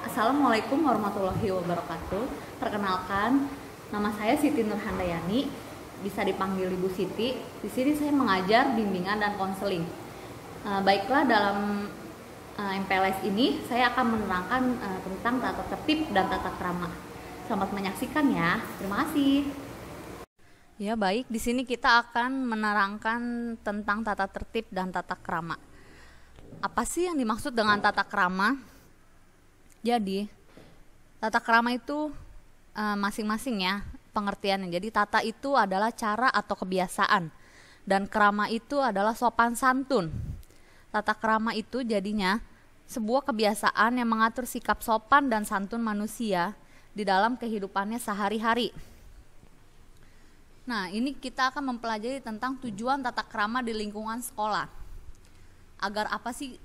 Assalamualaikum warahmatullahi wabarakatuh. Perkenalkan, nama saya Siti Nurhandayani, bisa dipanggil Ibu Siti. Di sini saya mengajar bimbingan dan konseling. Baiklah, dalam MPLS ini saya akan menerangkan tentang tata tertib dan tata krama. Selamat menyaksikan ya. Terima kasih. Ya, baik. Di sini kita akan menerangkan tentang tata tertib dan tata krama. Apa sih yang dimaksud dengan tata krama? Jadi, tata krama itu masing-masing ya pengertiannya. Jadi, tata itu adalah cara atau kebiasaan, dan krama itu adalah sopan santun. Tata krama itu jadinya sebuah kebiasaan yang mengatur sikap sopan dan santun manusia di dalam kehidupannya sehari-hari. Nah, ini kita akan mempelajari tentang tujuan tata krama di lingkungan sekolah. Agar apa sih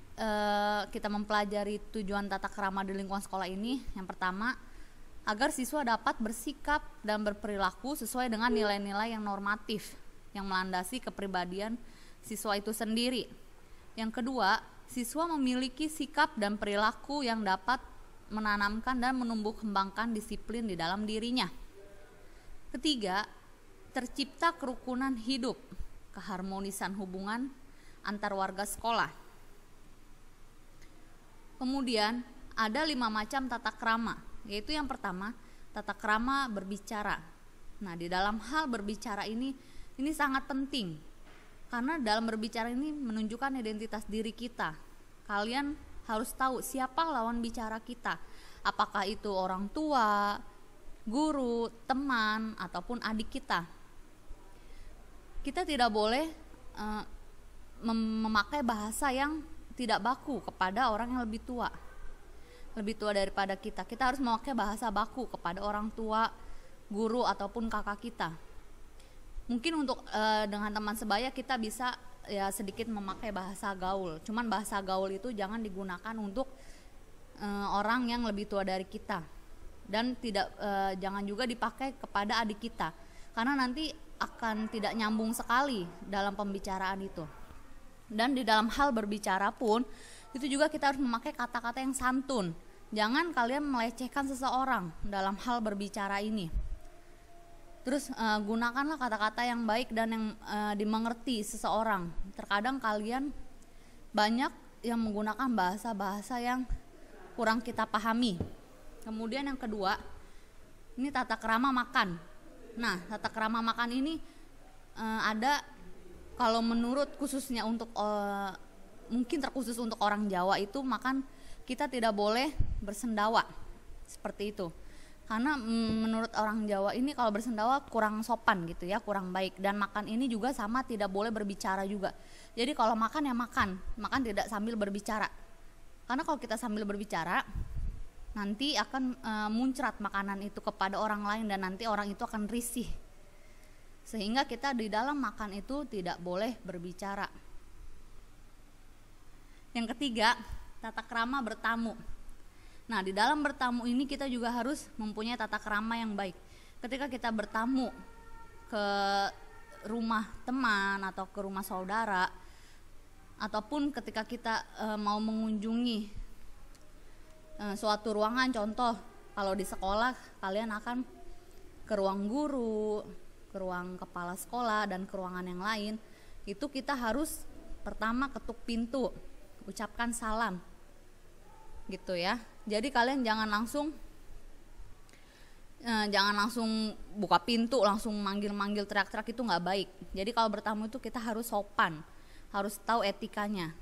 kita mempelajari tujuan tata krama di lingkungan sekolah ini? Yang pertama, agar siswa dapat bersikap dan berperilaku sesuai dengan nilai-nilai yang normatif yang melandasi kepribadian siswa itu sendiri. Yang kedua, siswa memiliki sikap dan perilaku yang dapat menanamkan dan menumbuh kembangkan disiplin di dalam dirinya. Ketiga, tercipta kerukunan hidup, keharmonisan hubungan antar warga sekolah. Kemudian ada 5 macam tata krama, yaitu yang pertama, tata krama berbicara. Nah, di dalam hal berbicara ini sangat penting, karena dalam berbicara ini menunjukkan identitas diri kita. Kalian harus tahu siapa lawan bicara kita, apakah itu orang tua, guru, teman, ataupun adik kita. Kita tidak boleh memakai bahasa yang tidak baku kepada orang yang lebih tua daripada kita. Kita harus memakai bahasa baku kepada orang tua, guru, ataupun kakak kita. Mungkin untuk dengan teman sebaya kita bisa ya sedikit memakai bahasa gaul. Cuman bahasa gaul itu jangan digunakan untuk orang yang lebih tua dari kita, dan jangan juga dipakai kepada adik kita, karena nanti akan tidak nyambung sekali dalam pembicaraan itu. Dan di dalam hal berbicara pun itu juga kita harus memakai kata-kata yang santun. Jangan kalian melecehkan seseorang dalam hal berbicara ini. Terus gunakanlah kata-kata yang baik dan yang dimengerti seseorang. Terkadang kalian banyak yang menggunakan bahasa-bahasa yang kurang kita pahami. Kemudian yang kedua, ini tata krama makan. Nah, tata krama makan ini ada, kalau menurut khususnya untuk mungkin terkhusus untuk orang Jawa itu makan kita tidak boleh bersendawa seperti itu. Karena menurut orang Jawa ini kalau bersendawa kurang sopan gitu ya, kurang baik. Dan makan ini juga sama, tidak boleh berbicara juga. Jadi kalau makan ya makan tidak sambil berbicara. Karena kalau kita sambil berbicara nanti akan muncrat makanan itu kepada orang lain, dan nanti orang itu akan risih. Sehingga kita di dalam makan itu tidak boleh berbicara. Yang ketiga, tata krama bertamu. Nah, di dalam bertamu ini kita juga harus mempunyai tata krama yang baik. Ketika kita bertamu ke rumah teman atau ke rumah saudara, ataupun ketika kita mau mengunjungi suatu ruangan, contoh kalau di sekolah kalian akan ke ruang guru, ke ruang kepala sekolah, dan ke ruangan yang lain, itu kita harus pertama ketuk pintu, ucapkan salam gitu ya. Jadi kalian jangan langsung buka pintu, langsung manggil-manggil, teriak-teriak, itu nggak baik. Jadi kalau bertamu itu kita harus sopan, harus tahu etikanya.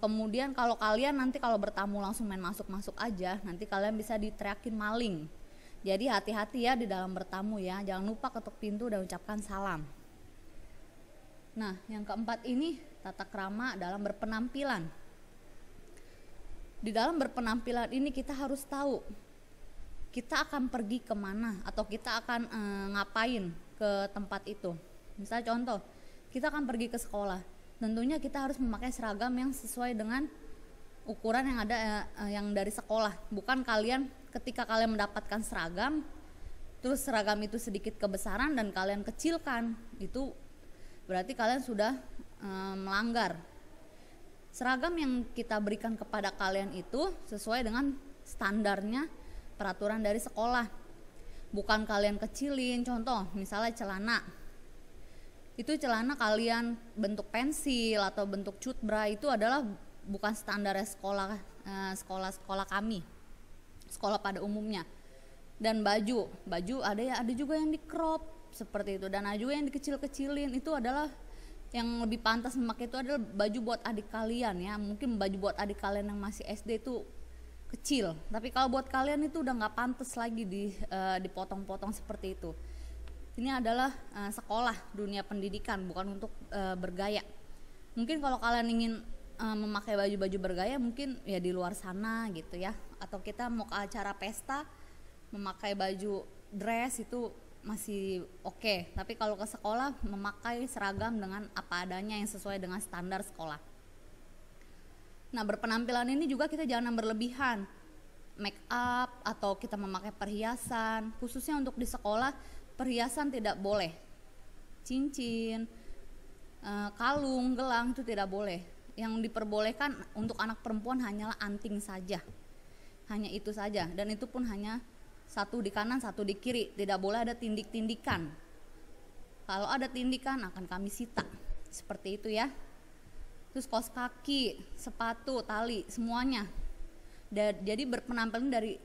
Kemudian kalau kalian nanti kalau bertamu langsung main masuk-masuk aja, nanti kalian bisa diteriakin maling. Jadi hati-hati ya di dalam bertamu ya, jangan lupa ketuk pintu dan ucapkan salam. Nah, yang keempat ini tata krama dalam berpenampilan. Di dalam berpenampilan ini kita harus tahu kita akan pergi kemana atau kita akan ngapain ke tempat itu. Misalnya contoh, kita akan pergi ke sekolah. Tentunya kita harus memakai seragam yang sesuai dengan ukuran yang ada yang dari sekolah. Bukan kalian ketika kalian mendapatkan seragam, terus seragam itu sedikit kebesaran dan kalian kecilkan, itu berarti kalian sudah melanggar. Seragam yang kita berikan kepada kalian itu sesuai dengan standarnya peraturan dari sekolah. Bukan kalian kecilin, contoh misalnya celana. Itu celana kalian bentuk pensil atau bentuk cutbray, itu adalah bukan standar sekolah kami, sekolah pada umumnya. Dan baju ada juga yang di crop seperti itu, dan ada juga yang dikecil-kecilin. Itu adalah yang lebih pantas memakai itu adalah baju buat adik kalian ya. Mungkin baju buat adik kalian yang masih SD itu kecil, tapi kalau buat kalian itu udah nggak pantas lagi dipotong-potong seperti itu. Ini adalah sekolah, dunia pendidikan, bukan untuk bergaya. Mungkin kalau kalian ingin memakai baju-baju bergaya mungkin ya di luar sana gitu ya, atau kita mau ke acara pesta memakai baju dress itu masih oke. Tapi kalau ke sekolah memakai seragam dengan apa adanya yang sesuai dengan standar sekolah. Nah, berpenampilan ini juga kita jangan berlebihan, make up atau kita memakai perhiasan. Khususnya untuk di sekolah, perhiasan tidak boleh, cincin, kalung, gelang itu tidak boleh. Yang diperbolehkan untuk anak perempuan hanyalah anting saja, hanya itu saja, dan itu pun hanya satu di kanan, satu di kiri. Tidak boleh ada tindik-tindikan. Kalau ada tindikan akan kami sita. Seperti itu ya. Terus kaos kaki, sepatu, tali, semuanya. Jadi berpenampilan dari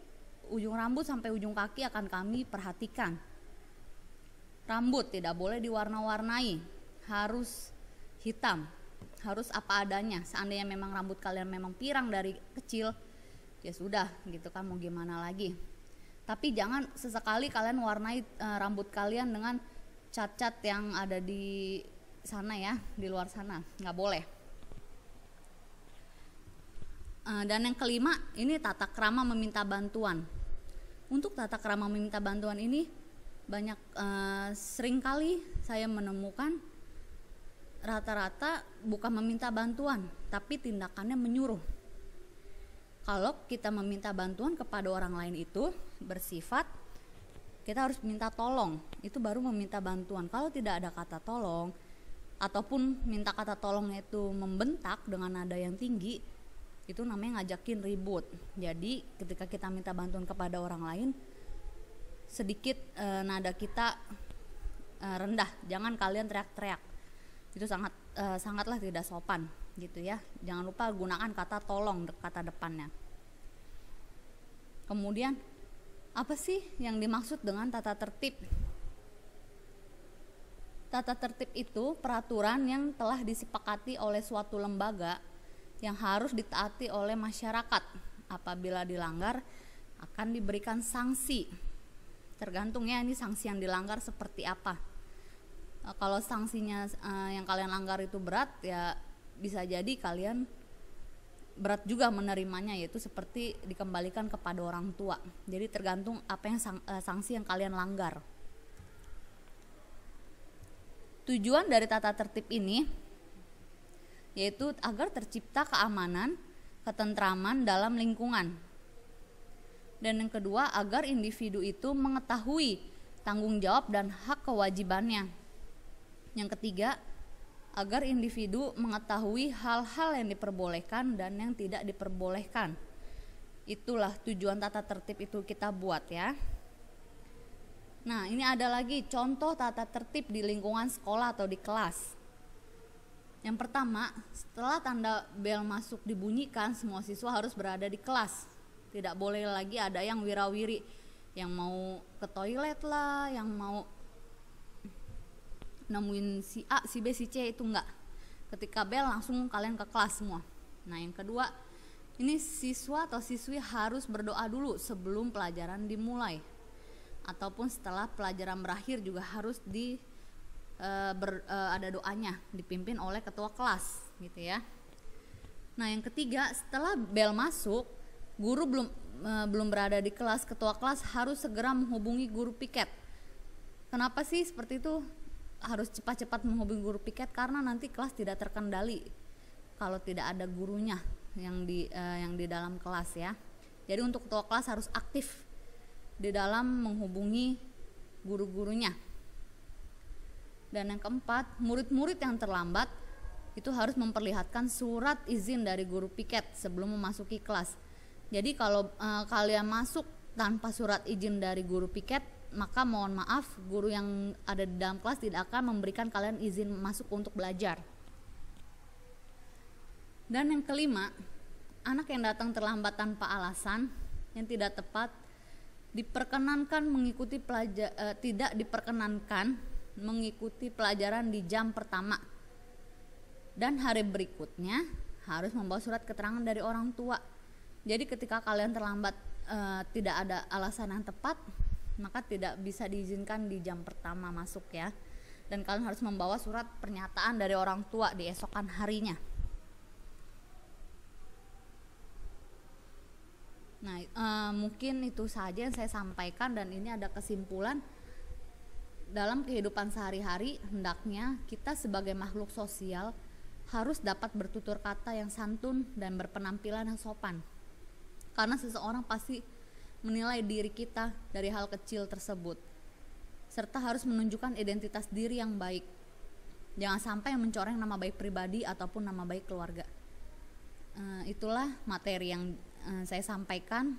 ujung rambut sampai ujung kaki akan kami perhatikan. Rambut tidak boleh diwarna-warnai, harus hitam, harus apa adanya. Seandainya memang rambut kalian memang pirang dari kecil, ya sudah gitu kan, mau gimana lagi. Tapi jangan sesekali kalian warnai rambut kalian dengan cat-cat yang ada di sana ya, di luar sana, nggak boleh. Dan yang kelima, ini tata krama meminta bantuan. Untuk tata krama meminta bantuan ini banyak seringkali saya menemukan rata-rata bukan meminta bantuan, tapi tindakannya menyuruh. Kalau kita meminta bantuan kepada orang lain itu bersifat kita harus minta tolong, itu baru meminta bantuan. Kalau tidak ada kata tolong ataupun minta kata tolongnya itu membentak dengan nada yang tinggi, itu namanya ngajakin ribut. Jadi ketika kita minta bantuan kepada orang lain, sedikit nada kita rendah, jangan kalian teriak-teriak. Itu sangatlah tidak sopan gitu ya. Jangan lupa gunakan kata tolong, kata depannya. Kemudian apa sih yang dimaksud dengan tata tertib? Tata tertib itu peraturan yang telah disepakati oleh suatu lembaga yang harus ditaati oleh masyarakat. Apabila dilanggar akan diberikan sanksi. Tergantung ya, ini sanksi yang dilanggar seperti apa. Kalau sanksinya yang kalian langgar itu berat, ya bisa jadi kalian berat juga menerimanya, yaitu seperti dikembalikan kepada orang tua. Jadi tergantung apa yang sanksi yang kalian langgar. Tujuan dari tata tertib ini yaitu agar tercipta keamanan, ketentraman dalam lingkungan. Dan yang kedua, agar individu itu mengetahui tanggung jawab dan hak kewajibannya. Yang ketiga, agar individu mengetahui hal-hal yang diperbolehkan dan yang tidak diperbolehkan. Itulah tujuan tata tertib itu kita buat ya. Nah, ini ada lagi contoh tata tertib di lingkungan sekolah atau di kelas. Yang pertama, setelah tanda bel masuk dibunyikan, semua siswa harus berada di kelas. Tidak boleh lagi ada yang wirawiri, yang mau ke toilet lah, yang mau nemuin si A, si B, si C, itu enggak. Ketika bel langsung kalian ke kelas semua. Nah, yang kedua, ini siswa atau siswi harus berdoa dulu sebelum pelajaran dimulai. Ataupun setelah pelajaran berakhir juga harus ada doanya, dipimpin oleh ketua kelas gitu ya. Nah, yang ketiga, setelah bel masuk, guru belum berada di kelas, ketua kelas harus segera menghubungi guru piket. Kenapa sih seperti itu? Harus cepat-cepat menghubungi guru piket karena nanti kelas tidak terkendali kalau tidak ada gurunya yang di dalam kelas ya. Jadi untuk ketua kelas harus aktif di dalam menghubungi guru-gurunya. Dan yang keempat, murid-murid yang terlambat itu harus memperlihatkan surat izin dari guru piket sebelum memasuki kelas. Jadi kalau kalian masuk tanpa surat izin dari guru piket, maka mohon maaf, guru yang ada di dalam kelas tidak akan memberikan kalian izin masuk untuk belajar. Dan yang kelima, anak yang datang terlambat tanpa alasan yang tidak tepat tidak diperkenankan mengikuti pelajaran di jam pertama, dan hari berikutnya harus membawa surat keterangan dari orang tua. Jadi ketika kalian terlambat tidak ada alasan yang tepat, maka tidak bisa diizinkan di jam pertama masuk ya. Dan kalian harus membawa surat pernyataan dari orang tua di esokan harinya. Nah, mungkin itu saja yang saya sampaikan, dan ini ada kesimpulan. Dalam kehidupan sehari-hari, hendaknya kita sebagai makhluk sosial harus dapat bertutur kata yang santun dan berpenampilan yang sopan. Karena seseorang pasti menilai diri kita dari hal kecil tersebut, serta harus menunjukkan identitas diri yang baik. Jangan sampai mencoreng nama baik pribadi ataupun nama baik keluarga. Itulah materi yang saya sampaikan.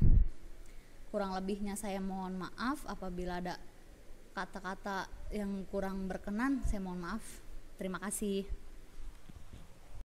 Kurang lebihnya saya mohon maaf. Apabila ada kata-kata yang kurang berkenan, saya mohon maaf. Terima kasih.